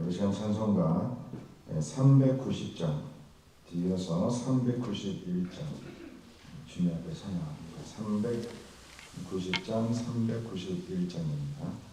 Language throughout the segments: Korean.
이 시간 찬송가 390장 뒤에서 391장 주님 앞에 찬양합니다. 390장 391장입니다.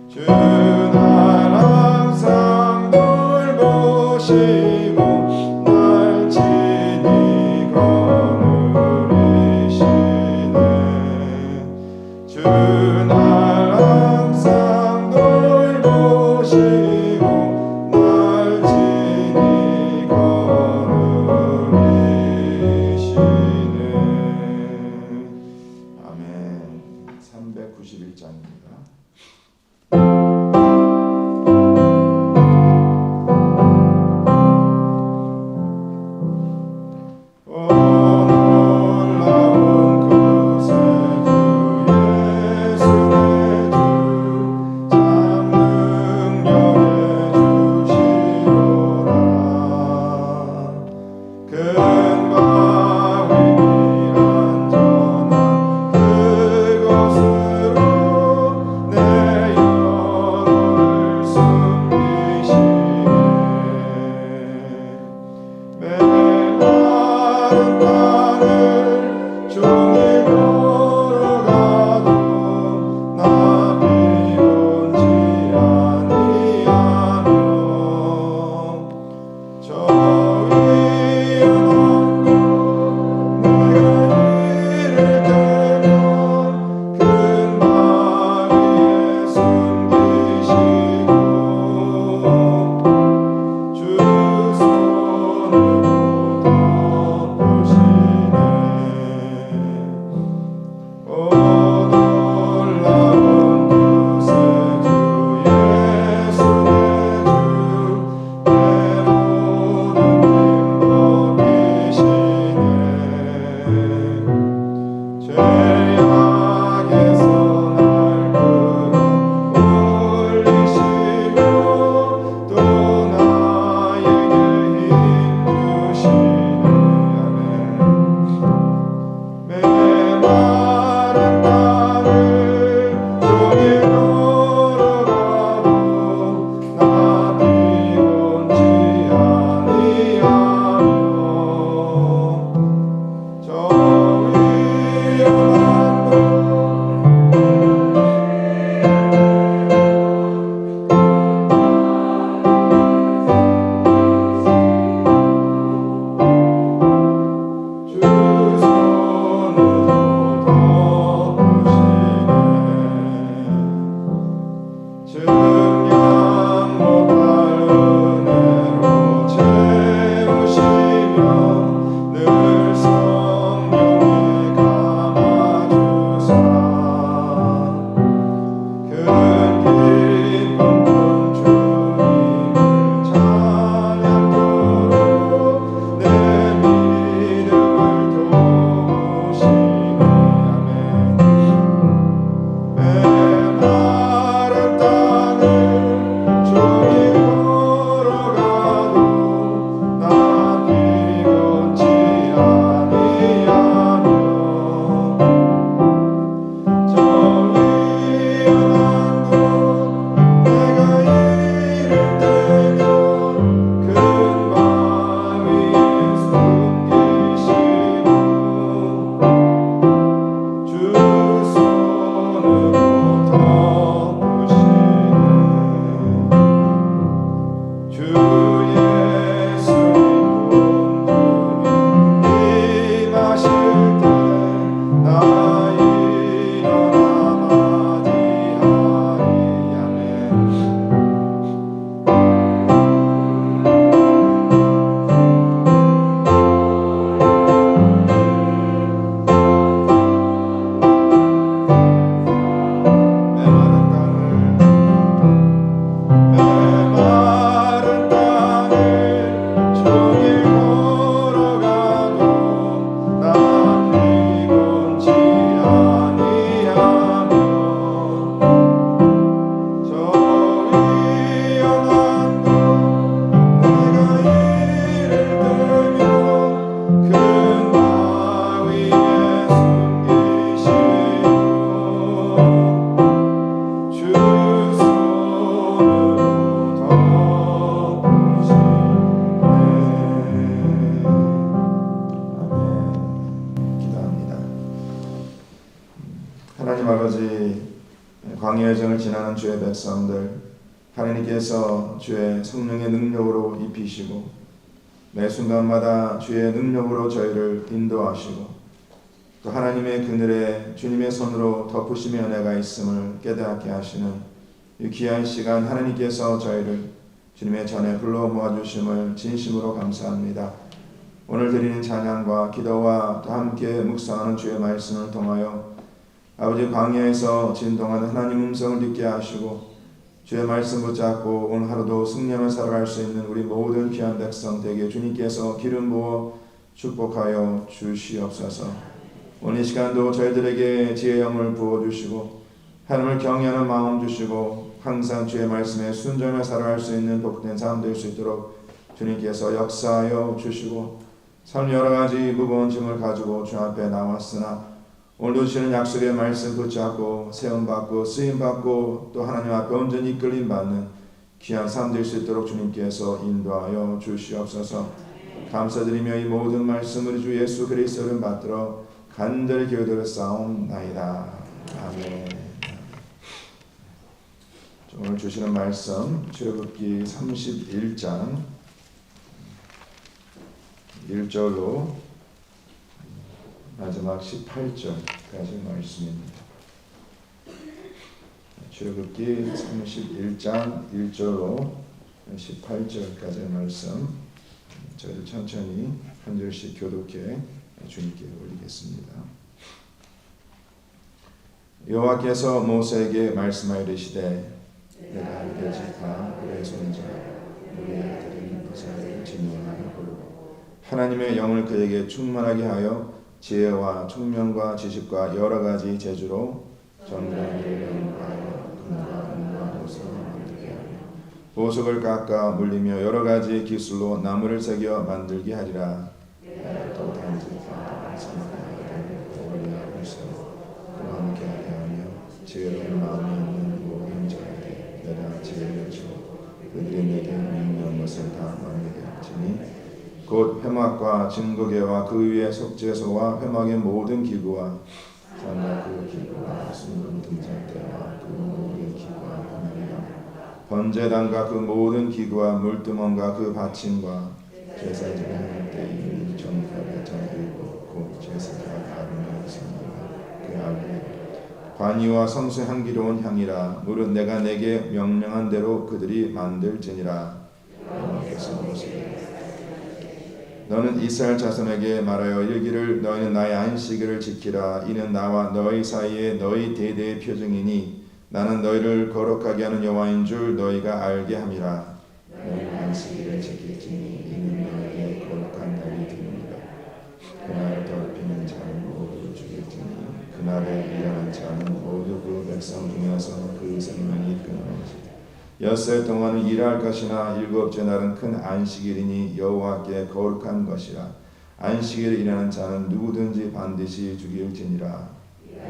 주 날 항상 돌보시 광야 여정을 지나는 주의 백성들, 하나님께서 주의 성령의 능력으로 입히시고 매 순간마다 주의 능력으로 저희를 인도하시고 또 하나님의 그늘에 주님의 손으로 덮으심의 은혜가 있음을 깨닫게 하시는 이 귀한 시간, 하나님께서 저희를 주님의 전에 불러 모아주심을 진심으로 감사합니다. 오늘 드리는 찬양과 기도와 또 함께 묵상하는 주의 말씀을 통하여 아버지 광야에서 진동하는 하나님 음성을 듣게 하시고 주의 말씀 붙잡고 오늘 하루도 승리하며 살아갈 수 있는 우리 모든 귀한 백성 되게 주님께서 기름 부어 축복하여 주시옵소서. 오늘 이 시간도 저희들에게 지혜의 영을 부어주시고 하나님을 경외하는 마음 주시고 항상 주의 말씀에 순종하며 살아갈 수 있는 복된 삶 될 수 있도록 주님께서 역사하여 주시고 삶 여러가지 무거운 짐을 가지고 주 앞에 나왔으나 오늘도 주시는 약속의 말씀 붙잡고 세움받고 쓰임받고 또 하나님 앞에 온전히 이끌림받는 귀한 삶 될 수 있도록 주님께서 인도하여 주시옵소서. 감사드리며 이 모든 말씀을 주 예수 그리스도를 받들어 간절히 기도를 싸움나이다. 아멘. 오늘 주시는 말씀 출애굽기 31장 1절로 마지막 18절까지 말씀입니다. 출애굽기 31장 1절로 18절까지의 말씀 저희들 천천히 한 절씩 교독해 주님께 올리겠습니다. 여호와께서 모세에게 말씀하여 이르시되 내가 이르지까 그의 손자 우리의 아들인 이스라엘을 진노하여 부르고 하나님의 영을 그에게 충만하게 하여 지혜와 총명과 지식과 여러 가지 재주로 정령이를 연구하여 금과 은과 보석을 만들게 하며 보석을 깎아 물리며 여러 가지 기술로 나무를 새겨 만들게 하리라. 또 단지가 사마리아를 어울리하고 있어 그와 함께 하며 지혜로운 마음이 있는 모든 자에게 내가 지혜를 주고 그들이 내게 명령한 것을 다 만들게 할지니 곧 회막과 증거궤와 그 위에 속죄소와 회막의 모든 기구와 장과 그 기구와 순금 등잔대와 그 모든 기구와 하나니라 번제단과 그 모든 기구와 물두멍과 그 받침과 제사지를 할 때 이미 정결의 자들이고 곧 제사가 아론의 성이라 그 아래 관이와 성소의 향기로운 향이라 무릇 내가 내게 명령한 대로 그들이 만들지니라. 여호와께서 모세에게 너는 이스라엘 자손에게 말하여 이르기를 너희는 나의 안식일을 지키라. 이는 나와 너희 사이에 너희 대대의 표징이니 나는 너희를 거룩하게 하는 여호와인 줄 너희가 알게 함이라. 너희 안식일을 지킬지니 이는 너희에게 거룩한 날이 되느니라. 그날 더럽히는 자는 모두 죽일지니 그날에 일하는 자는 모두 그 백성 중에서 그 생명이 끊어지리라. 엿새 동안은 일할 것이나 일곱째 날은 큰 안식일이니 여호와께 거룩한 것이라. 안식일에 일하는 자는 누구든지 반드시 죽일지니라.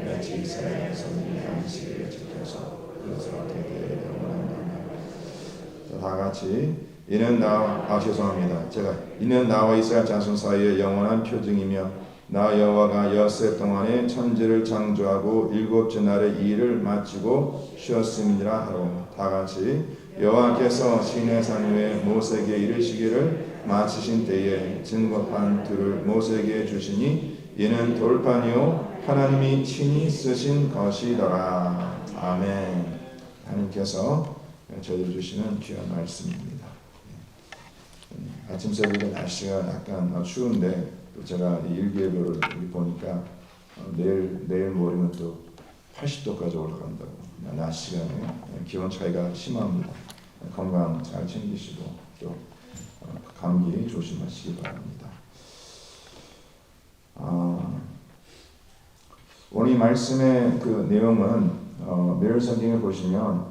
이같이 이스라엘 자손이 안식일을 지켜서 그것을 대대에 영원하나니. 다 같이 이는 나와 이는 나와 이스라엘 자손 사이에 영원한 표징이며 나 여호와가 엿새 동안에 천지를 창조하고 일곱째 날에 이 일을 마치고 쉬었음이니라 하로. 다같이 여호와께서 시내산 위에 모세에게 이르시기를 마치신 때에 증거판 둘을 모세에게 주시니 이는 돌판이요 하나님이 친히 쓰신 것이더라. 아멘. 하나님께서 저희들 주시는 귀한 말씀입니다. 아침 새벽에 날씨가 약간 추운데 또 제가 일기예보를 보니까 내일 모레는 또 80도까지 올라간다고. 낮 시간에 기온 차이가 심합니다. 건강 잘 챙기시고 또 감기 조심하시기 바랍니다. 오늘 이 말씀의 그 내용은 메일 성경에 보시면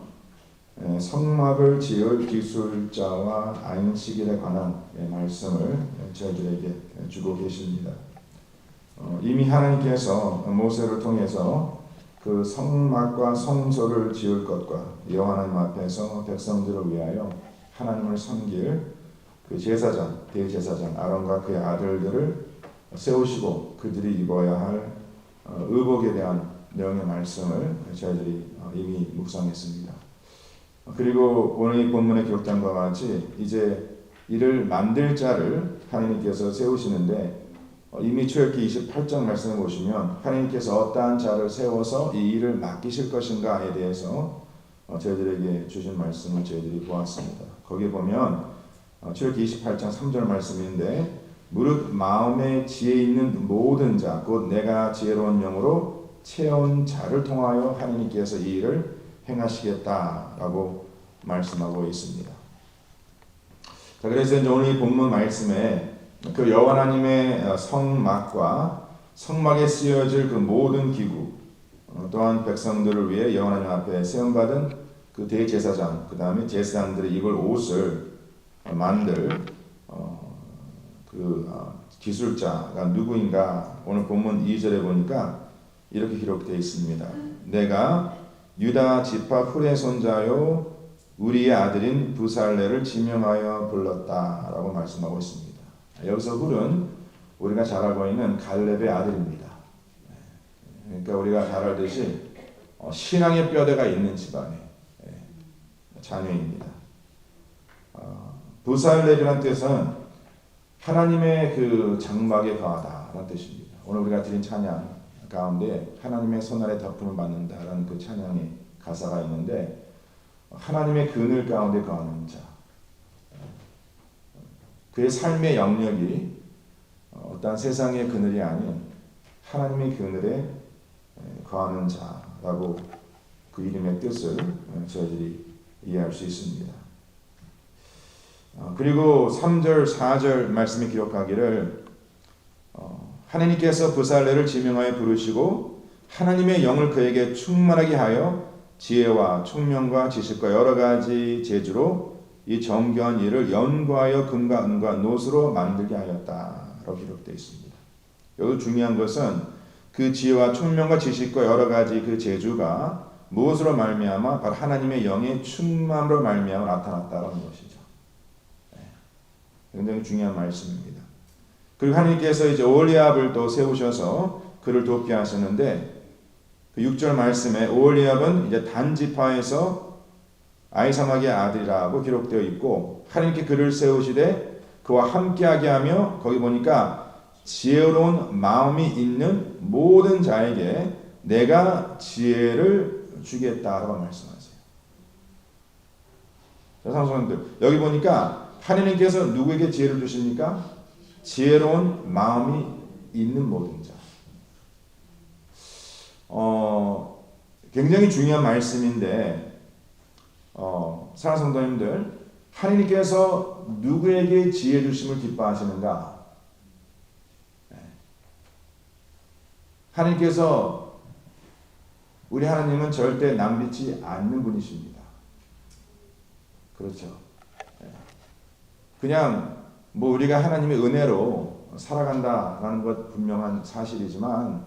성막을 지을 기술자와 안식일에 관한 말씀을 저희들에게 주고 계십니다. 이미 하나님께서 모세를 통해서 그 성막과 성소를 지을 것과 여호와 하나님 앞에서 백성들을 위하여 하나님을 섬길 그 제사장, 대제사장 아론과 그의 아들들을 세우시고 그들이 입어야 할 의복에 대한 내용의 말씀을 저희들이 이미 묵상했습니다. 그리고 오늘 이 본문에 기록된 것과 같이 이제 이를 만들 자를 하나님께서 세우시는데 이미 출애굽기 28장 말씀을 보시면 하나님께서 어떠한 자를 세워서 이 일을 맡기실 것인가에 대해서 저희들에게 주신 말씀을 저희들이 보았습니다. 거기에 보면 출애굽기 28장 3절 말씀인데 무릇 마음에 지혜 있는 모든 자 곧 내가 지혜로운 영으로 채운 자를 통하여 하나님께서 이 일을 행하시겠다라고 말씀하고 있습니다. 자, 그래서 이제 오늘 이 본문 말씀에 그 여호와 하나님의 성막과 성막에 쓰여질 그 모든 기구 또한 백성들을 위해 여호와 하나님 앞에 세움받은 그 대제사장 그 다음에 제사장들이 입을 옷을 만들 기술자가 누구인가 오늘 본문 2절에 보니까 이렇게 기록되어 있습니다. 내가 유다 지파 훌의 손자요 우리의 아들인 부살레를 지명하여 불렀다라고 말씀하고 있습니다. 여기서 훌은 우리가 잘 알고 있는 갈렙의 아들입니다. 그러니까 우리가 잘 알듯이 신앙의 뼈대가 있는 집안의 자녀입니다. 부살레라는 뜻은 하나님의 그 장막에 거하다라는 뜻입니다. 오늘 우리가 드린 찬양 가운데 하나님의 손아래 덮음을 받는다라는 그 찬양의 가사가 있는데 하나님의 그늘 가운데 거하는 자 그의 삶의 영역이 어떤 세상의 그늘이 아닌 하나님의 그늘에 거하는 자라고 그 이름의 뜻을 저희들이 이해할 수 있습니다. 그리고 3절 4절 말씀이 기록하기를 하나님께서 부살레를 지명하여 부르시고 하나님의 영을 그에게 충만하게 하여 지혜와 총명과 지식과 여러 가지 재주로 이 정교한 일을 연구하여 금과 은과 노스로 만들게 하였다라고 기록되어 있습니다. 여기 중요한 것은 그 지혜와 총명과 지식과 여러 가지 그 재주가 무엇으로 말미암아 바로 하나님의 영의 충만으로 말미암아 나타났다는 것이죠. 굉장히 중요한 말씀입니다. 그리고 하나님께서 이제 오홀리압을 또 세우셔서 그를 돕게 하셨는데 그 6절 말씀에 오홀리압은 이제 단 지파에서 아히사막의 아들이라고 기록되어 있고 하나님께 그를 세우시되 그와 함께하게 하며 거기 보니까 지혜로운 마음이 있는 모든 자에게 내가 지혜를 주겠다라고 말씀하세요. 자, 사랑하는 여기 보니까 하나님께서 누구에게 지혜를 주십니까? 지혜로운 마음이 있는 모든 자. 굉장히 중요한 말씀인데 사랑하는 성도님들 하나님께서 누구에게 지혜 주심을 기뻐하시는가? 하나님께서 우리 하나님은 절대 남비치 않는 분이십니다. 그렇죠. 그냥 뭐 우리가 하나님의 은혜로 살아간다라는 것 분명한 사실이지만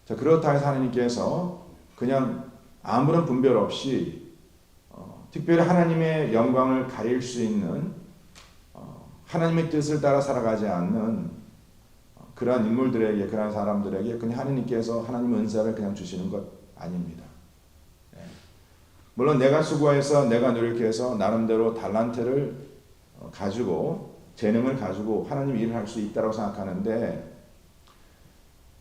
자, 그렇다 해서 하나님께서 그냥 아무런 분별 없이 특별히 하나님의 영광을 가릴 수 있는 하나님의 뜻을 따라 살아가지 않는 그러한 인물들에게, 그러한 사람들에게 그냥 하나님께서 하나님의 은사를 그냥 주시는 것 아닙니다. 물론 내가 수고해서 내가 노력해서 나름대로 달란트를 가지고 재능을 가지고 하나님 일을 할 수 있다고 생각하는데,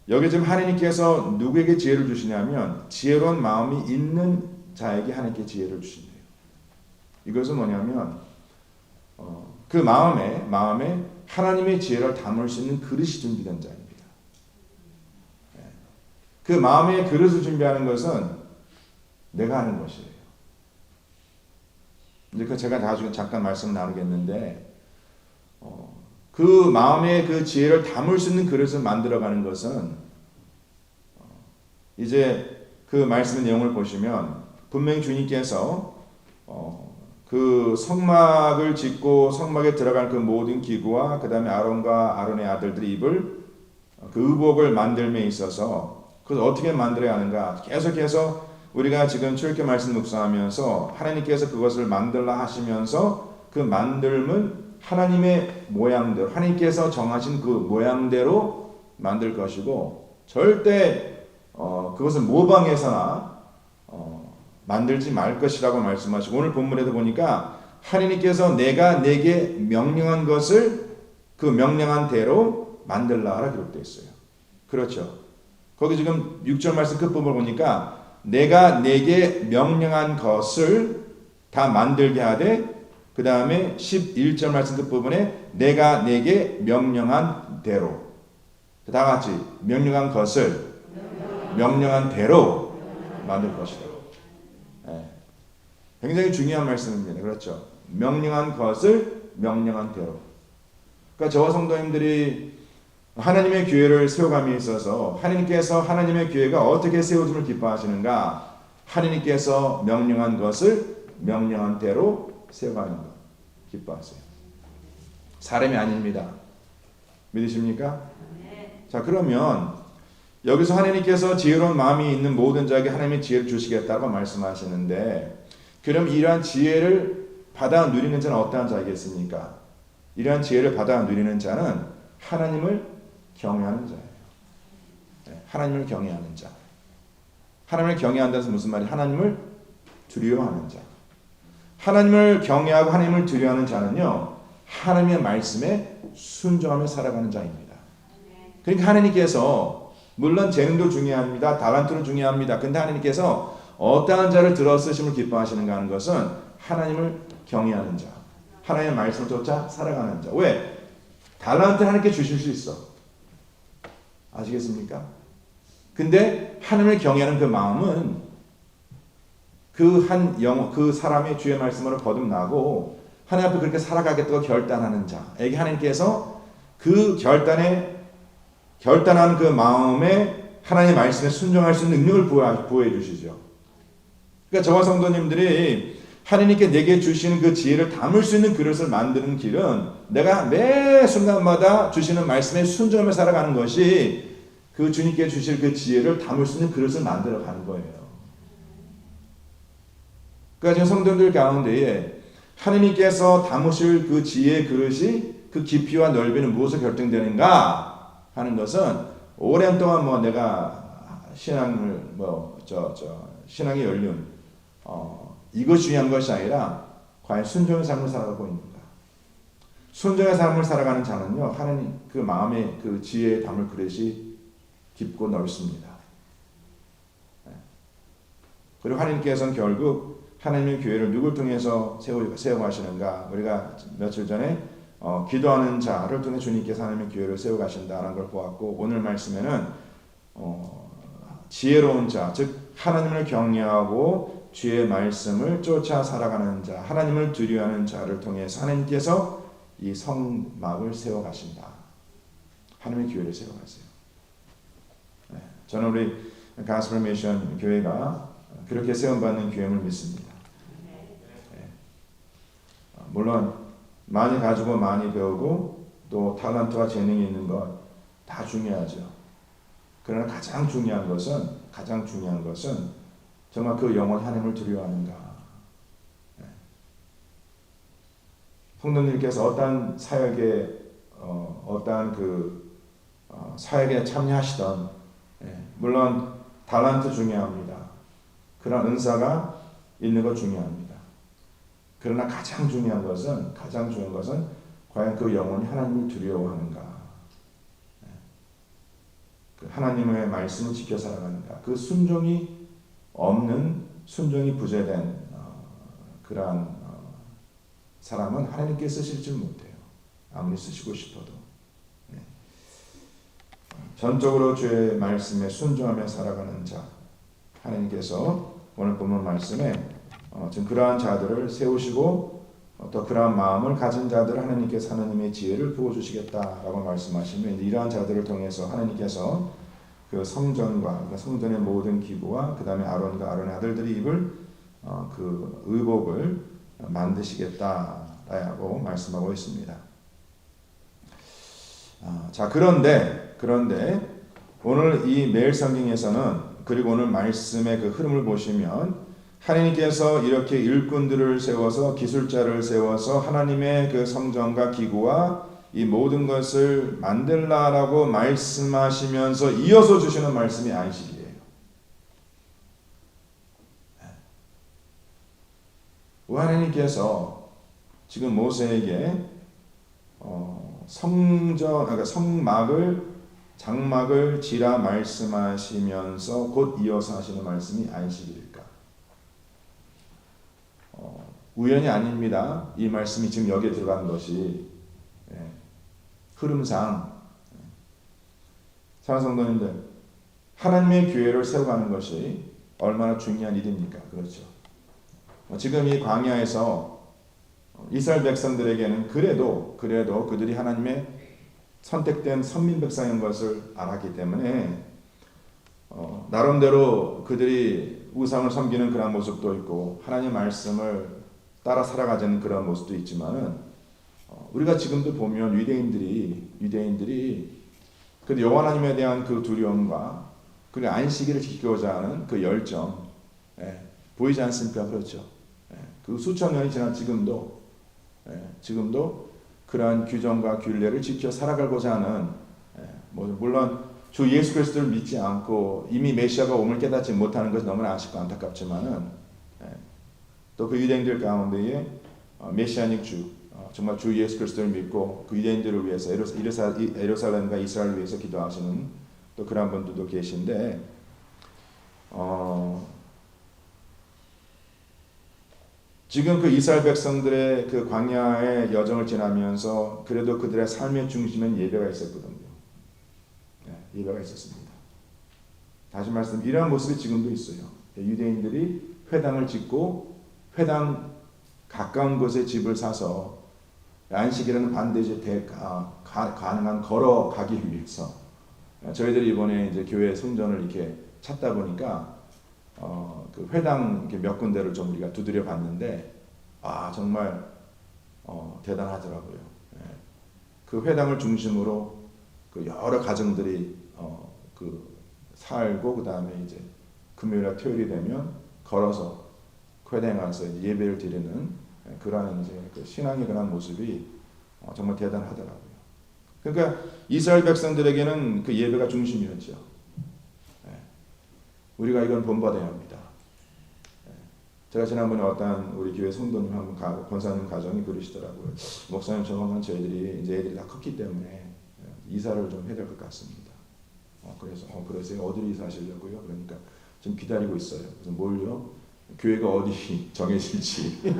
여기 지금 하나님께서 누구에게 지혜를 주시냐면 지혜로운 마음이 있는 자에게 하나님께 지혜를 주신대요. 이것은 뭐냐면 그 마음에 하나님의 지혜를 담을 수 있는 그릇이 준비된 자입니다. 그 마음의 그릇을 준비하는 것은 내가 하는 것이에요. 이제 그 제가 나중에 잠깐 말씀 나누겠는데, 그 마음의 그 지혜를 담을 수 있는 그릇을 만들어가는 것은 이제 그 말씀의 내용을 보시면 분명히 주님께서 그 성막을 짓고 성막에 들어갈 그 모든 기구와 그 다음에 아론과 아론의 아들들이 입을 그 의복을 만들m에 있어서 그것을 어떻게 만들어야 하는가 계속해서 우리가 지금 출애굽기 말씀 묵상하면서 하나님께서 그것을 만들라 하시면서 그 만들면 하나님의 모양대로 하나님께서 정하신 그 모양대로 만들 것이고 절대 그것을 모방해서나 만들지 말 것이라고 말씀하시고, 오늘 본문에도 보니까 하나님께서 내가 내게 명령한 것을 그 명령한 대로 만들라 하라 기록되어 있어요. 그렇죠. 거기 지금 6절 말씀 끝부분을 보니까 내가 내게 명령한 것을 다 만들게 하되, 그 다음에 11절 말씀 끝부분에 내가 내게 명령한 대로, 다 같이 명령한 것을 명령한 대로 만들 것이다. 굉장히 중요한 말씀입니다. 그렇죠. 명령한 것을 명령한 대로. 그러니까 저와 성도님들이 하나님의 교회를 세워감에 있어서 하나님께서 하나님의 교회가 어떻게 세워짐을 기뻐하시는가? 하나님께서 명령한 것을 명령한 대로 세워가는 것 기뻐하세요. 사람이 아닙니다. 믿으십니까? 자, 그러면 여기서 하나님께서 지혜로운 마음이 있는 모든 자에게 하나님의 지혜를 주시겠다고 말씀하시는데, 그럼 이러한 지혜를 받아 누리는 자는 어떠한 자이겠습니까? 이러한 지혜를 받아 누리는 자는 하나님을 경외하는 자예요. 하나님을 경외하는 자. 하나님을 경외한다는 것은 무슨 말이에요? 하나님을 두려워하는 자. 하나님을 경외하고 하나님을 두려워하는 자는요, 하나님의 말씀에 순종하며 살아가는 자입니다. 그러니까 하나님께서 물론 재능도 중요합니다. 달란트도 중요합니다. 근데 하나님께서 어떠한 자를 들어 쓰심을 기뻐하시는가 하는 것은 하나님을 경외하는 자, 하나님의 말씀을 쫓아 살아가는 자. 왜? 달란트를 하나님께 주실 수 있어. 아시겠습니까? 근데 하나님을 경외하는 그 마음은 그 사람의 주의 말씀으로 거듭나고 하나님 앞에 그렇게 살아가겠다고 결단하는 자에게 하나님께서 그 결단한 그 마음에 하나님의 말씀에 순종할 수 있는 능력을 부어해 주시죠. 그러니까 저와 성도님들이 하나님께 내게 주시는 그 지혜를 담을 수 있는 그릇을 만드는 길은 내가 매 순간마다 주시는 말씀에 순종하며 살아가는 것이 그 주님께 주실 그 지혜를 담을 수 있는 그릇을 만들어 가는 거예요. 그러니까 지금 성도들 가운데에 하나님께서 담으실 그 지혜의 그릇이 그 깊이와 넓이는 무엇으로 결정되는가 하는 것은 오랜 동안 내가 신앙을 신앙의 연륜 이것이 중요한 것이 아니라 과연 순종의 삶을 살아가고 있는가. 순종의 삶을 살아가는 자는요, 하나님 그 마음에 그 지혜에 담을 그릇이 깊고 넓습니다. 그리고 하나님께서는 결국 하나님의 교회를 누굴 통해서 세워가시는가? 우리가 며칠 전에 기도하는 자를 통해 주님께서 하나님의 교회를 세워가신다는 걸 보았고, 오늘 말씀에는 지혜로운 자, 즉 하나님을 경외하고 주의 말씀을 쫓아 살아가는 자, 하나님을 두려워하는 자를 통해서 하나님께서 이 성막을 세워가신다. 하나님의 교회를 세워가세요. 저는 우리 가스펠 미션 교회가 그렇게 세움받는 교회임을 믿습니다. 물론 많이 가지고 많이 배우고 또 탤런트와 재능이 있는 것 다 중요하죠. 그러나 가장 중요한 것은 정말 그 영혼 하나님을 두려워하는가. 성도님께서 어떠한 사역에 어떠한 그 사역에 참여하시던, 물론 달란트 중요합니다. 그런 은사가 있는 것 중요합니다. 그러나 가장 중요한 것은 과연 그 영혼이 하나님을 두려워하는가, 그 하나님의 말씀을 지켜 살아가는가, 그 순종이 없는, 순종이 부재된 그러한 사람은 하나님께 쓰실 줄 못해요. 아무리 쓰시고 싶어도. 전적으로 주의 말씀에 순종하며 살아가는 자, 하나님께서 오늘 본문 말씀에 지금 그러한 자들을 세우시고 또 그러한 마음을 가진 자들을 하나님께서 하나님의 지혜를 부어주시겠다라고 말씀하시면, 이러한 자들을 통해서 하나님께서 그 성전과 그 성전의 모든 기구와 그 다음에 아론과 아론의 아들들이 입을 그 의복을 만드시겠다라고 말씀하고 있습니다. 자, 그런데 오늘 이 매일 성경에서는, 그리고 오늘 말씀의 그 흐름을 보시면 하나님께서 이렇게 일꾼들을 세워서, 기술자를 세워서 하나님의 그 성전과 기구와 이 모든 것을 만들라라고 말씀하시면서 이어서 주시는 말씀이 안식이에요. 하나님께서 지금 모세에게 성막을, 장막을 지라 말씀하시면서 곧 이어서 하시는 말씀이 안식일일까? 우연이 아닙니다. 이 말씀이 지금 여기에 들어간 것이 흐름상, 사랑하는 성도님들, 하나님의 교회를 세워가는 것이 얼마나 중요한 일입니까? 그렇죠. 지금 이 광야에서 이스라엘 백성들에게는 그래도 그들이 하나님의 선택된 선민 백성인 것을 알았기 때문에 나름대로 그들이 우상을 섬기는 그런 모습도 있고 하나님의 말씀을 따라 살아가자는 그런 모습도 있지만은, 우리가 지금도 보면 유대인들이 그 여호와 하나님에 대한 그 두려움과 그 안식일을 지키고자 하는 그 열정, 보이지 않습니까? 그렇죠. 그 수천 년이 지난 지금도 그러한 규정과 균례를 지켜 살아가고자 하는, 물론 주 예수 그리스도를 믿지 않고 이미 메시아가 오늘 깨닫지 못하는 것이 너무나 아쉽고 안타깝지만은, 또 그 유대인들 가운데에 메시아닉 주, 정말 주 예수 그리스도를 믿고 그 유대인들을 위해서 예루살렘과 이스라엘을 위해서 기도하시는 또 그런 분들도 계신데, 지금 그 이스라엘 백성들의 그 광야의 여정을 지나면서 그래도 그들의 삶의 중심엔 예배가 있었거든요. 예배가 있었습니다. 다시 말씀, 이러한 모습이 지금도 있어요. 유대인들이 회당을 짓고 회당 가까운 곳에 집을 사서 안식일에는 반드시 가능한 걸어가기 위해서, 저희들이 이번에 이제 교회 성전을 이렇게 찾다 보니까 그 회당 몇 군데를 좀 우리가 두드려 봤는데, 정말 대단하더라고요. 그 회당을 중심으로 그 여러 가정들이 그 살고, 그 다음에 이제 금요일과 토요일이 되면 걸어서 회당에 가서 예배를 드리는 그러한 이제 그 신앙의 그런 모습이 정말 대단하더라고요. 그러니까 이스라엘 백성들에게는 그 예배가 중심이었죠. 우리가 이건 본받아야 합니다. 제가 지난번에 어떤 우리 교회 성도님 한 분, 권사님 가정이 그러시더라고요. 목사님, 저는 저희들이 이제 애들이 다 컸기 때문에 이사를 좀 해야 될 것 같습니다. 그래서 그러세요? 어디로 이사하시려고요? 그러니까 좀 기다리고 있어요. 그래서 뭘요? 교회가 어디 정해질지.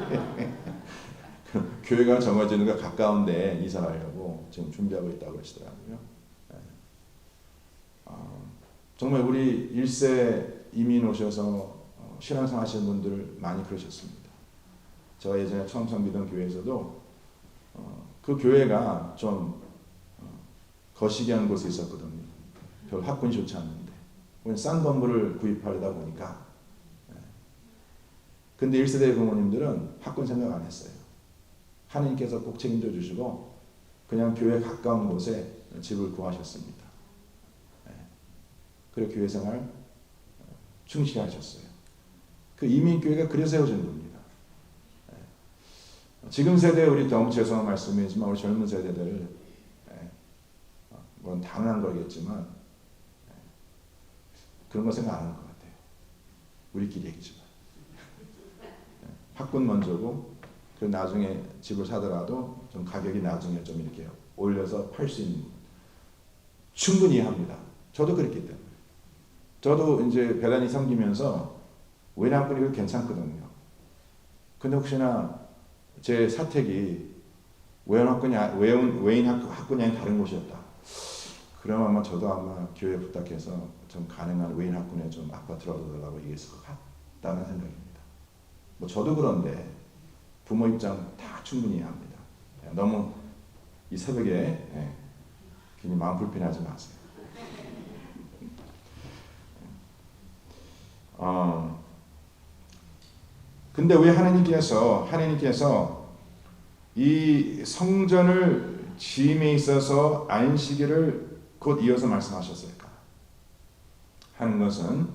교회가 정해지는 거 가까운데 이사하려고 지금 준비하고 있다고 하시더라고요. 정말 우리 1세 이민 오셔서 신앙생활 하시는 분들 많이 그러셨습니다. 제가 예전에 처음 섬기던 교회에서도 그 교회가 좀 거시기한 곳에 있었거든요. 별 학군이 좋지 않는데 싼 건물을 구입하려다 보니까, 근데 1세대 부모님들은 학군 생각 안 했어요. 하나님께서 꼭 책임져 주시고 그냥 교회 가까운 곳에 집을 구하셨습니다. 그리고 교회 생활 충실히 하셨어요. 그 이민교회가 그래서 세워진 겁니다. 지금 세대 우리 너무 죄송한 말씀이지만 우리 젊은 세대들 건 당연한 거겠지만 그런 거 생각 안 하는 것 같아요. 우리끼리 얘기지만 학군 먼저고 그 나중에 집을 사더라도 좀 가격이 나중에 좀 이렇게 올려서 팔 수 있는 충분히 합니다. 저도 그랬기 때문에 저도 이제 배단이 섬기면서 외인 학군이 괜찮거든요. 근데 혹시나 제 사택이 외인 학군이 아닌 다른 곳이었다. 그럼 아마 저도 아마 교회 부탁해서 좀 가능한 외인 학군에 좀 아파트를 얻어달라고 얘기했을 것 같다는 생각입니다. 뭐 저도 그런데 부모 입장 다 충분히 이해합니다. 너무 이 새벽에 괜히 마음 불편하지 마세요. 근데 왜 하나님께서 이 성전을 지음에 있어서 안식일을 곧 이어서 말씀하셨을까? 하는 것은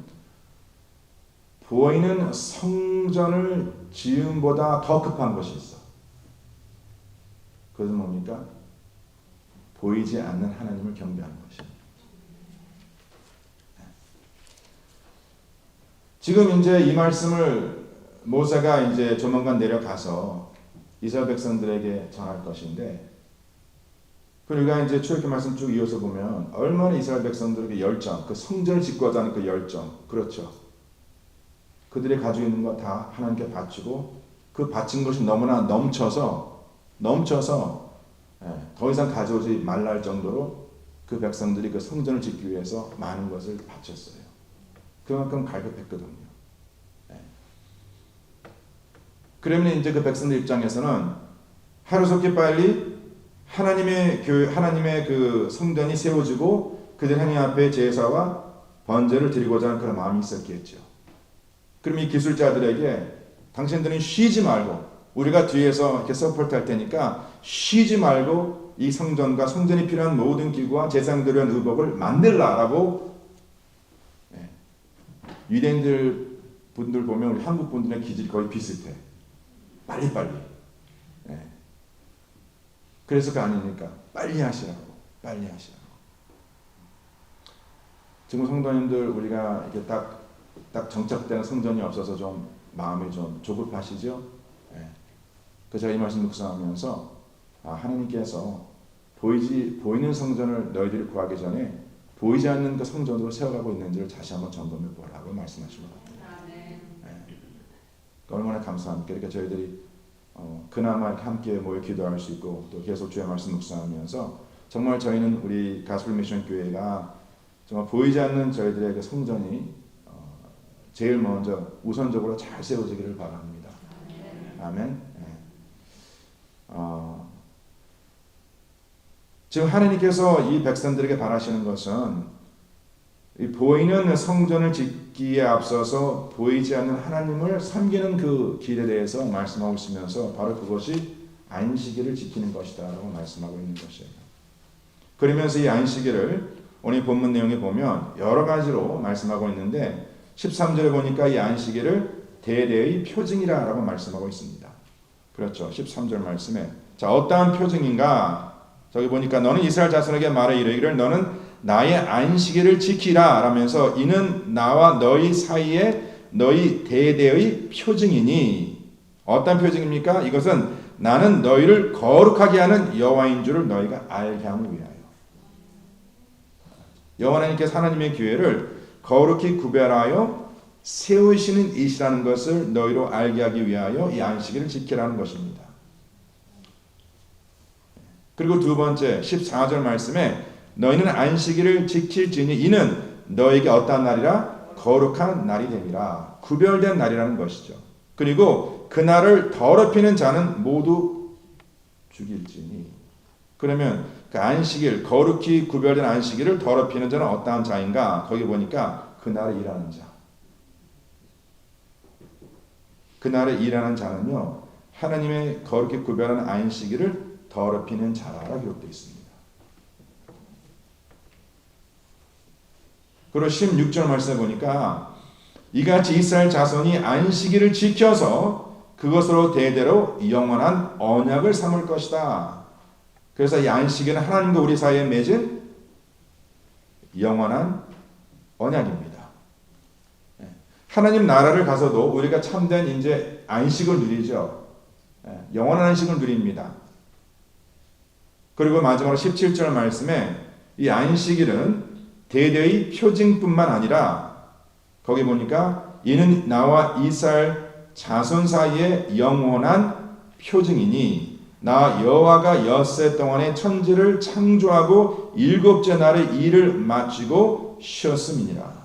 보이는 성전을 지음보다 더 급한 것이 있어. 그것은 뭡니까? 보이지 않는 하나님을 경배하는 것입니다. 지금 이제 이 말씀을 모세가 이제 조만간 내려가서 이스라엘 백성들에게 전할 것인데, 우리가 이제 출애굽기 말씀 쭉 이어서 보면 얼마나 이스라엘 백성들에게 열정, 그 성전을 짓고자 하는 그 열정, 그렇죠. 그들이 가지고 있는 거 다 하나님께 바치고 그 바친 것이 너무나 넘쳐서 더 이상 가져오지 말라 할 정도로 그 백성들이 그 성전을 짓기 위해서 많은 것을 바쳤어요. 그만큼 갈급했거든요. 그러면 이제 그 백성들 입장에서는 하루속히 빨리 하나님의 그 성전이 세워지고 그들 하나님 앞에 제사와 번제를 드리고자 하는 그런 마음이 있었겠죠. 그럼 이 기술자들에게 당신들은 쉬지 말고, 우리가 뒤에서 이렇게 서포트 할 테니까 쉬지 말고 이 성전과 성전이 필요한 모든 기구와 제사장들을 위한 의복을 만들라라고. 유대인들 분들 보면 우리 한국 분들의 기질이 거의 비슷해. 빨리빨리. 그래서 그 아니니까 빨리 하시라고. 지금 성도님들 우리가 이렇게 딱 정착된 성전이 없어서 좀 마음이 좀 조급하시죠? 그래서 제가 이 말씀 묵상하면서 하나님께서 보이는 성전을 너희들이 구하기 전에 보이지 않는 그 성전으로 세워가고 있는지를 다시 한번 점검해 보라고 말씀하신 것 같아요. 얼마나 감사합니까? 그러니까 저희들이 그나마 함께 모여 기도할 수 있고 또 계속 주의 말씀 묵상하면서 정말 저희는 우리 가스펠 미션 교회가 정말 보이지 않는 저희들의 그 성전이 제일 먼저 우선적으로 잘 세워지기를 바랍니다. 아멘. 지금 하나님께서 이 백성들에게 바라시는 것은 이 보이는 성전을 짓기에 앞서서 보이지 않는 하나님을 섬기는 그 길에 대해서 말씀하고 있으면서 바로 그것이 안식일을 지키는 것이다 라고 말씀하고 있는 것이에요. 그러면서 이 안식일을 오늘 본문 내용에 보면 여러 가지로 말씀하고 있는데 13절에 보니까 이 안식일을 대대의 표징이라 라고 말씀하고 있습니다. 그렇죠. 13절 말씀에 자 어떠한 표징인가? 저기 보니까 너는 이스라엘 자손에게 말해 이르기를 너는 나의 안식일을 지키라 라면서 이는 나와 너희 사이에 너희 대대의 표징이니 어떤 표징입니까? 이것은 나는 너희를 거룩하게 하는 여호와인 줄을 너희가 알게 함을 위하여. 여호와 하나님께서 하나님의 교회를 거룩히 구별하여 세우시는 이시라는 것을 너희로 알게 하기 위하여 이 안식일을 지키라는 것입니다. 그리고 두 번째 14절 말씀에 너희는 안식일을 지킬지니 이는 너희에게 어떠한 날이라? 거룩한 날이 됨이라. 구별된 날이라는 것이죠. 그리고 그 날을 더럽히는 자는 모두 죽일지니. 그러면 그 안식일, 거룩히 구별된 안식일을 더럽히는 자는 어떠한 자인가? 거기 보니까 그날에 일하는 자. 그날에 일하는 자는요. 하나님의 거룩히 구별한 안식일을 더럽히는 자라고 기록되어 있습니다. 그리고 16절 말씀에 보니까 이같이 이스라엘 자손이 안식일을 지켜서 그것으로 대대로 영원한 언약을 삼을 것이다. 그래서 이 안식일은 하나님과 우리 사이에 맺은 영원한 언약입니다. 하나님 나라를 가서도 우리가 참된 이제 안식을 누리죠. 영원한 안식을 누립니다. 그리고 마지막으로 17절 말씀에 이 안식일은 대대의 표징뿐만 아니라 거기 보니까 이는 나와 이스라엘 자손 사이의 영원한 표징이니 나 여호와가 엿새 동안에 천지를 창조하고 일곱째 날에 일을 마치고 쉬었음이니라.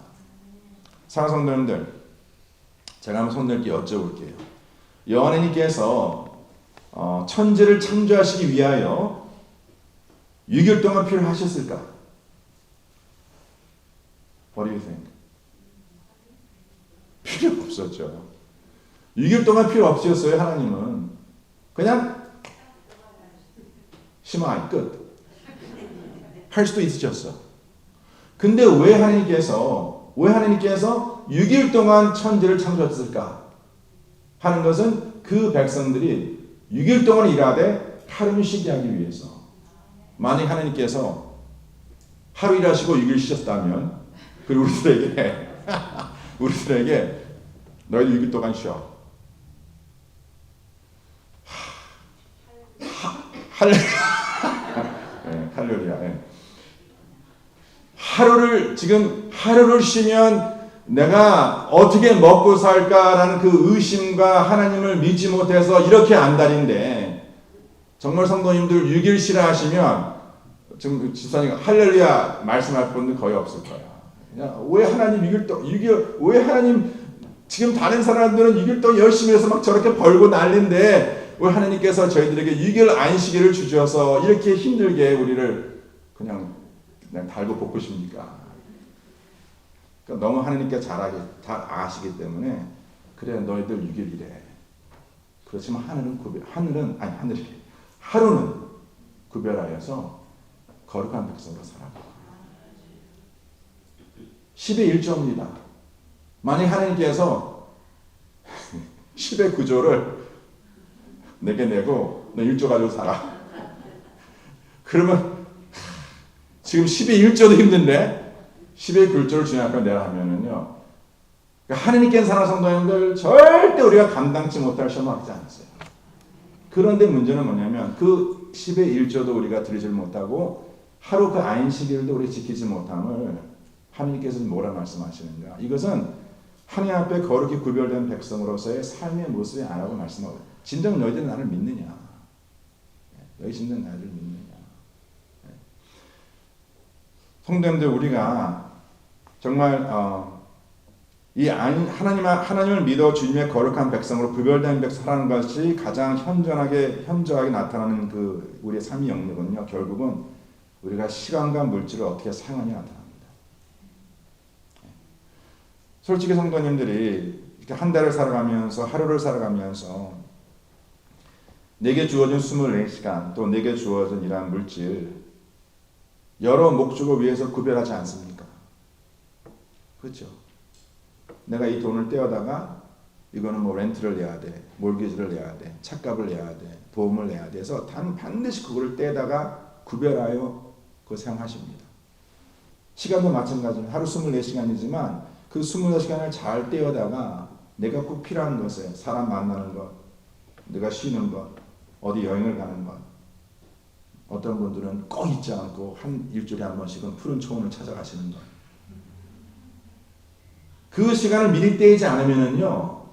사랑하는 성도님들, 제가 한번 손들게 여쭤볼게요. 여호와님께서 천지를 창조하시기 위하여 6일 동안 필요하셨을까? What do you think? 필요 없었죠. 6일 동안 필요 없으셨어요. 하나님은 그냥 심하이 끝 할 수도 있으셨어. 근데 왜 하나님께서 6일 동안 천지를 창조하셨을까 하는 것은 그 백성들이 6일 동안 일하되 하루는 쉬게 하기 위해서. 만약 하나님께서 하루 일하시고 6일 쉬셨다면 그리고 우리들에게 너희도 6일 동안 쉬어. 할렐루야. 하루를 쉬면 내가 어떻게 먹고 살까라는 그 의심과 하나님을 믿지 못해서 이렇게 안달인데, 정말 성도님들 6일 쉬라 하시면 지금 집사님 할렐루야 말씀할 분들 거의 없을 거야. 왜 하나님 6일 왜 하나님 지금 다른 사람들은 6일 동안 열심히 해서 막 저렇게 벌고 난리인데 왜 하나님께서 저희들에게 6일 안식일을 주셔서 이렇게 힘들게 우리를 그냥 달고 볶으십니까? 그러니까 너무 하나님께 잘 아시기 때문에 그래 너희들 6일 일해. 그렇지만 하루는 구별하여서 거룩한 백성으로 살아가. 10의 1조입니다. 만약 하나님께서 10의 9조를 내게 내고 너 1조 가지고 살아. 그러면 지금 10의 1조도 힘든데 10의 9조를 주님 앞에 내라 하면은요. 그러니까 하나님께 사는 성도님들 절대 우리가 감당치 못할 시험을 하지 않았어요. 그런데 문제는 뭐냐면 그 10의 1조도 우리가 드리지 못하고 하루 그 안식일도 우리 지키지 못함을 하나님께서 뭐라 말씀하시는가? 이것은 하나님 앞에 거룩히 구별된 백성으로서의 삶의 모습이 아니라고 말씀하고, 진정 너희들은 나를 믿느냐? 너희 진정 나를 믿느냐? 성도님들, 우리가 정말 하나님을 믿어 주님의 거룩한 백성으로 구별된 백성이라는 것이 가장 현저하게 나타나는 그 우리의 삶의 영역은요, 결국은 우리가 시간과 물질을 어떻게 사용하냐 나타납니다. 솔직히 성도님들이 이렇게 한 달을 살아가면서 하루를 살아가면서 내게 주어진 24시간 또 내게 주어진 이러한 물질 여러 목적을 위해서 구별하지 않습니까? 그렇죠? 내가 이 돈을 떼어다가 이거는 뭐 렌트를 내야 돼, 몰기지를 내야 돼, 차값을 내야 돼, 보험을 내야 돼서 반드시 그거를 떼다가 구별하여 그거 사용하십니다. 시간도 마찬가지입니다. 하루 24시간이지만 그 24시간을 잘 떼어다가 내가 꼭 필요한 것에 사람 만나는 것, 내가 쉬는 것, 어디 여행을 가는 것, 어떤 분들은 꼭 잊지 않고 일주일에 한 번씩은 푸른 초원을 찾아가시는 것. 그 시간을 미리 떼지 않으면은요,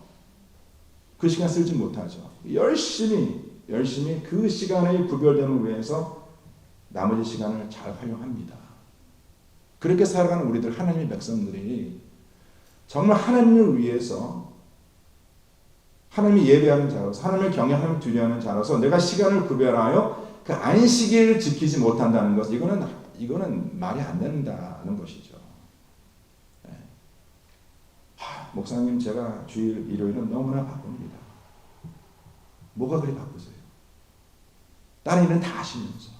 그 시간 쓰지 못하죠. 열심히 그 시간의 구별됨을 위해서 나머지 시간을 잘 활용합니다. 그렇게 살아가는 우리들 하나님의 백성들이 정말 하나님을 위해서 하나님을 예배하는 자로서 하나님을 경외하는 하나님을 두려워하는 자로서 내가 시간을 구별하여 그 안식일을 지키지 못한다는 것, 이거는 말이 안 된다는 것이죠. 네. 목사님, 제가 주일 일요일은 너무나 바쁩니다. 뭐가 그리 바쁘세요? 다른 일은 다 하시면서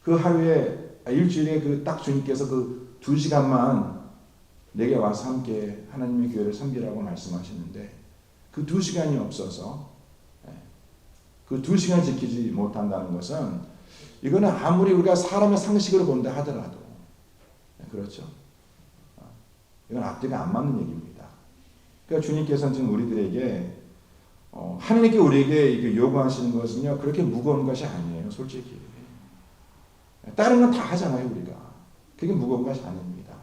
그 하루에 일주일에 그 딱 주님께서 그 2시간만 내게 와서 함께 하나님의 교회를 섬기라고 말씀하시는데 그 2시간이 없어서 그 2시간 지키지 못한다는 것은 이거는 아무리 우리가 사람의 상식으로 본다 하더라도 그렇죠. 이건 앞뒤가 안 맞는 얘기입니다. 그러니까 주님께서는 지금 우리들에게 하나님께 우리에게 이게 요구하시는 것은요 그렇게 무거운 것이 아니에요. 솔직히 다른 건 다 하잖아요 우리가. 그게 무거운 것이 아닙니다.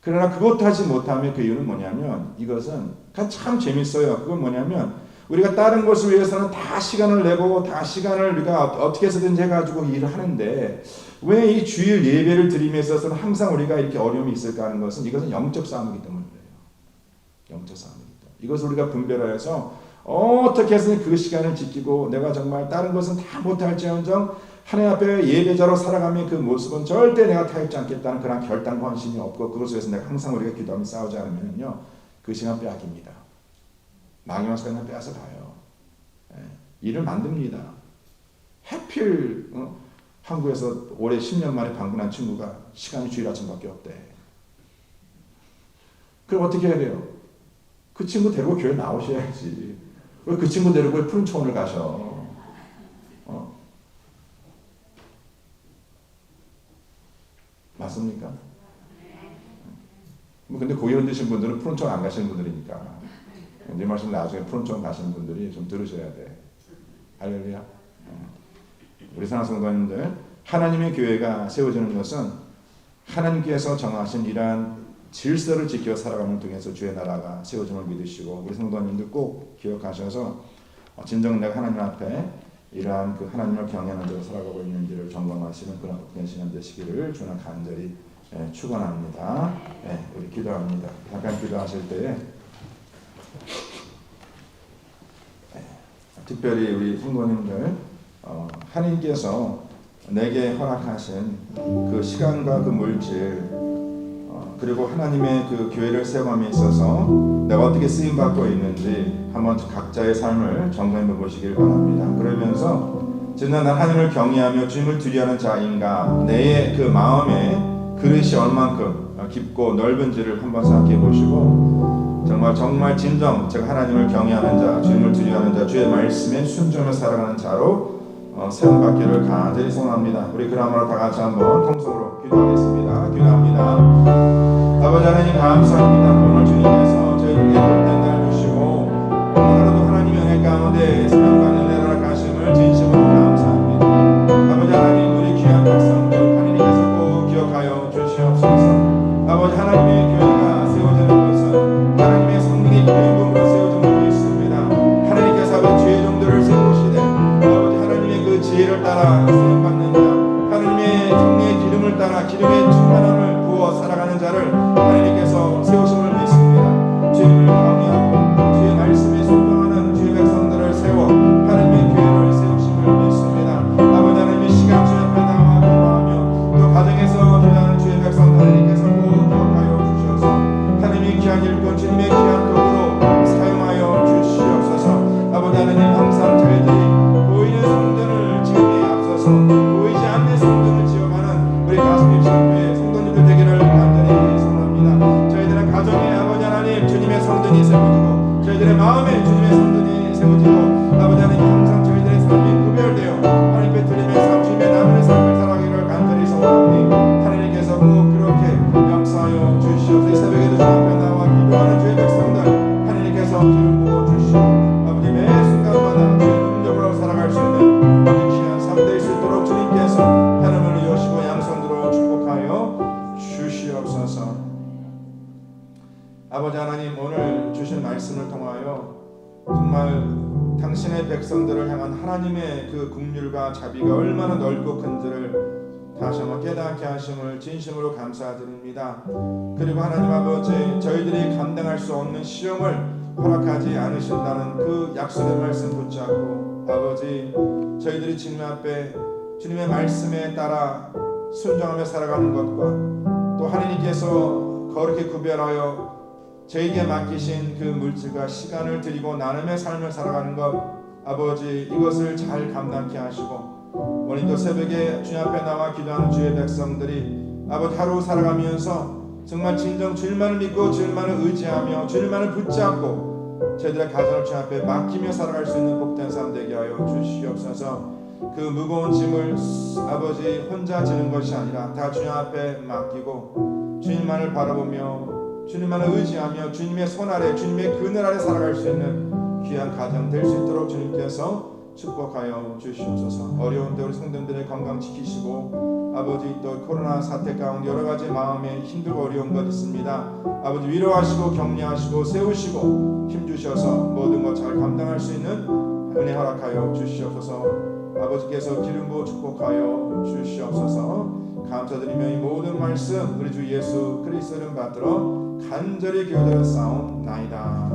그러나 그것도 하지 못하면 그 이유는 뭐냐면 이것은 참 재밌어요. 그건 뭐냐면 우리가 다른 것을 위해서는 다 시간을 내고 다 시간을 우리가 어떻게 해서든지 해가지고 일을 하는데 왜 이 주일 예배를 드림에 있어서는 항상 우리가 이렇게 어려움이 있을까 하는 것은 이것은 영적 싸움이기 때문에 그래요. 영적 싸움이기 때문에. 이것을 우리가 분별하여서 어떻게 해서든 그 시간을 지키고 내가 정말 다른 것은 다 못할지언정 하나님 앞에 예배자로 살아가면 그 모습은 절대 내가 타협지 않겠다는 그런 결단과 헌신이 없고 그것을 위해서 내가 항상 우리가 기도하며 싸우지 않으면요 그 시간 빼앗깁니다. 마귀만 시간을 빼앗아 봐요. 일을 만듭니다. 하필 한국에서 올해 10년 만에 방문한 친구가 시간이 주일 아침밖에 없대. 그럼 어떻게 해야 돼요? 그 친구 데리고 교회 나오셔야지. 왜 그 친구 데리고 왜 푸른 초원을 가셔? 맞습니까? 근데 고기 흔드신 분들은 푸른 초원 안 가시는 분들이니까 네 말씀 나중에 푸른 초원 가시는 분들이 좀 들으셔야 돼. 할렐루야. 우리 사랑하는 성도님들, 하나님의 교회가 세워지는 것은 하나님께서 정하신 이러한 질서를 지켜 살아감을 통해서 주의 나라가 세워짐을 믿으시고 우리 성도님들 꼭 기억하셔서 진정 내가 하나님 앞에 이러한 그 하나님을 경외하는 자로 살아가고 있는지를 점검하시는 그런 복된 시간 되시기를 주는 간절히 축원합니다. 우리 기도합니다. 잠깐 기도하실 때에 특별히 우리 성도님들 하나님께서 내게 허락하신 그 시간과 그 물질 그리고 하나님의 그 교회를 세워감에 있어서 내가 어떻게 쓰임받고 있는지 한번 각자의 삶을 점검해 보시길 바랍니다. 그러면서 진짜 난 하나님을 경외하며 주님을 두려워하는 자인가 내의 그 마음의 그릇이 얼만큼 깊고 넓은지를 한번 생각해 보시고 정말 진정 제가 하나님을 경외하는 자 주님을 두려워하는 자 주의 말씀에 순종하며 살아가는 자로 세움받기를 간절히 소원합니다. 우리 그러므로 다 같이 한번 통성으로 기도하겠습니다. 기도합니다. 아버지 하나님 감사합니다. 오늘 주님께서 저희에게 복된 날 주시고 오늘 하루도 하나님의 은혜 가운데 사랑받는 은혜를 가심을 진심으로 감사합니다. 아버지 하나님 우리 귀한 백성들 하나님께서 꼭 기억하여 주시옵소서. 아버지 하나님의 교회가 세워지는 것은 하나님의 성령의 기름으로 세워짐을 믿습니다. 하나님께서 아버지 죄의 종들을 세우시되 아버지 하나님의 그 지혜를 따라 세움받는 자 하나님의 성령의 기름을 따라 기름의 충만함을 부어 살아가는 자를 하나님께서 세우심을 믿습니다. 주님을 경외하고 주의 말씀에 순종하는 주의 백성들을 세워 하나님의 교회를 세우심을 믿습니다. 아버지 하나님의 시간 주의 앞에 나와 기도하며 또 가정에서 기도하는 주의 백성들 하나님께서 꼭 기억하여 주셔서 하나님의 귀한 일꾼 주님의 귀한 도구로 사용하여 주시옵소서. 아버지 하나님 항상 저희들이 보이는 성전을 지음에 앞서서 보이지 않는 성전을 지어가는 우리 가슴 성교회 성도님들 되기를 간절히 소원합니다. 저희들의 가정에 아버지 하나님 주님의 성전이 세워지고 저희들의 마음에 주님의 성전이 세워지고 아버지 하나님 항상 저희들의 삶이 구별되어 하나님의 드림의 삶 주님의 나눔의 삶을 살아가기를 간절히 소원하니 하나님께서 꼭 그렇게 역사하여 주시옵소서. 이 새벽에도 주 앞에 나와 기도하는 주의 백성들 하나님께서 기름 부어 주시고 아버지 매 순간마다 주의 능력으로 살아갈 수 있는 귀한 삶 될 수 있도록 주님께서 하나님을 여시고 양손으로 축복하여 주시옵소서. 아버지 하나님 오늘 주신 말씀을 통하여 정말 당신의 백성들을 향한 하나님의 그 긍휼과 자비가 얼마나 넓고 큰지를 다시 한번 깨닫게 하심을 진심으로 감사드립니다. 그리고 하나님 아버지 저희들이 감당할 수 없는 시험을 허락하지 않으신다는 그 약속의 말씀 붙잡고 아버지 저희들이 주님 앞에 주님의 말씀에 따라 순종하며 살아가는 것과 또 하나님께서 거룩히 구별하여 저에게 맡기신 그 물질과 시간을 드리고 나눔의 삶을 살아가는 것 아버지 이것을 잘 감당케 하시고 오늘도 새벽에 주님 앞에 나와 기도하는 주의 백성들이 아버지 하루 살아가면서 정말 진정 주님만을 믿고 주님만을 의지하며 주님만을 붙잡고 저희들의 가정을 주님 앞에 맡기며 살아갈 수 있는 복된 삶 되게 하여 주시옵소서. 그 무거운 짐을 아버지 혼자 지는 것이 아니라 다 주님 앞에 맡기고 주님만을 바라보며 주님만을 의지하며 주님의 손 아래 주님의 그늘 아래 살아갈 수 있는 귀한 가정 될 수 있도록 주님께서 축복하여 주시옵소서. 어려운데 우리 성도들의 건강 지키시고 아버지 또 코로나 사태 가운데 여러 가지 마음에 힘들고 어려운 것 있습니다. 아버지 위로하시고 격려하시고 세우시고 힘주셔서 모든 것 잘 감당할 수 있는 은혜 허락하여 주시옵소서. 아버지께서 기름 부어 축복하여 주시옵소서. 감사드리며 이 모든 말씀 우리 주 예수 그리스도 이름 받들어 간절히 기도드려 싸움나이다.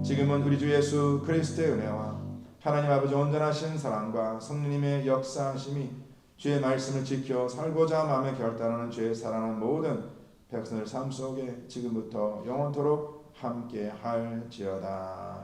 지금은 우리 주 예수 그리스도의 은혜와 하나님 아버지 온전하신 사랑과 성령님의 역사하심이 주의 말씀을 지켜 살고자 마음에 결단하는 주의 사랑하는 모든 백성들 삶 속에 지금부터 영원토록 함께 할지어다.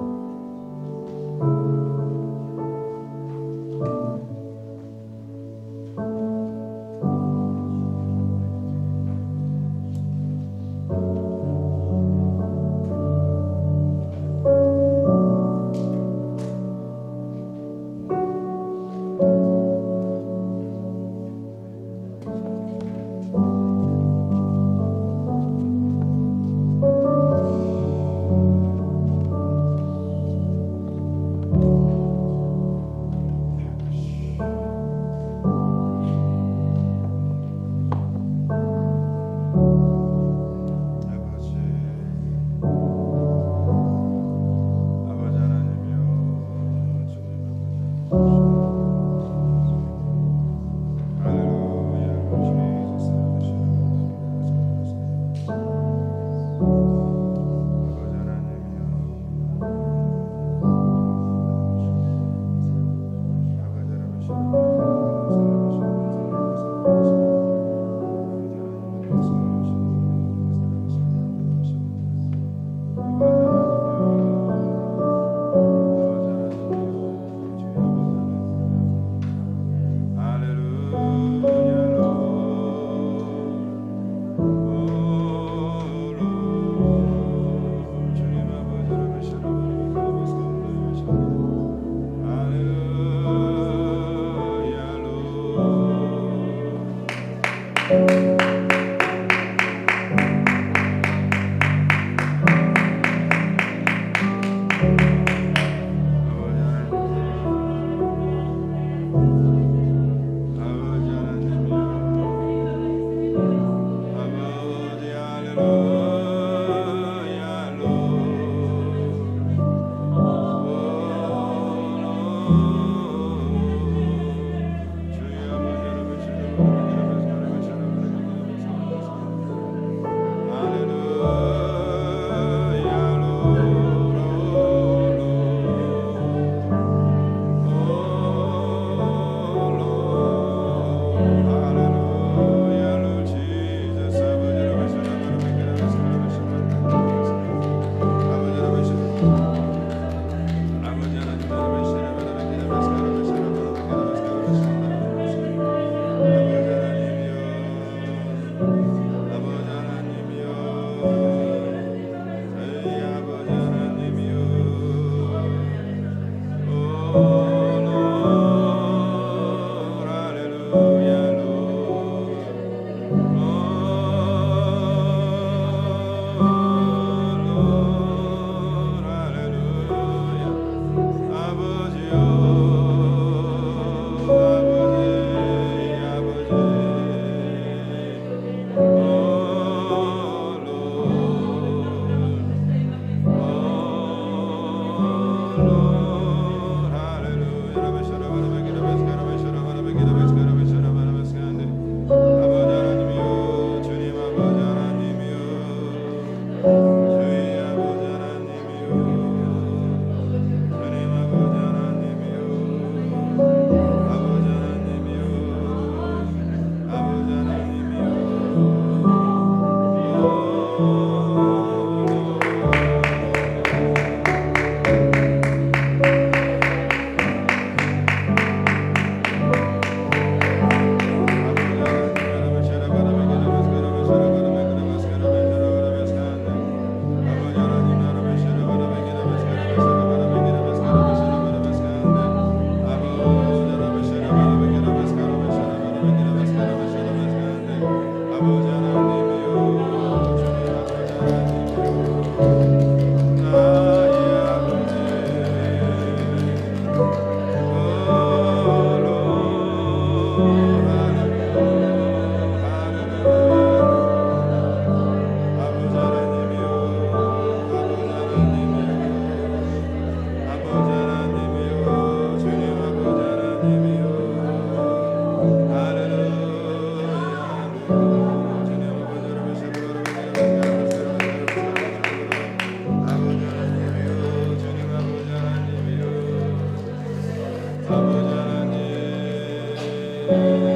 주시옵소서.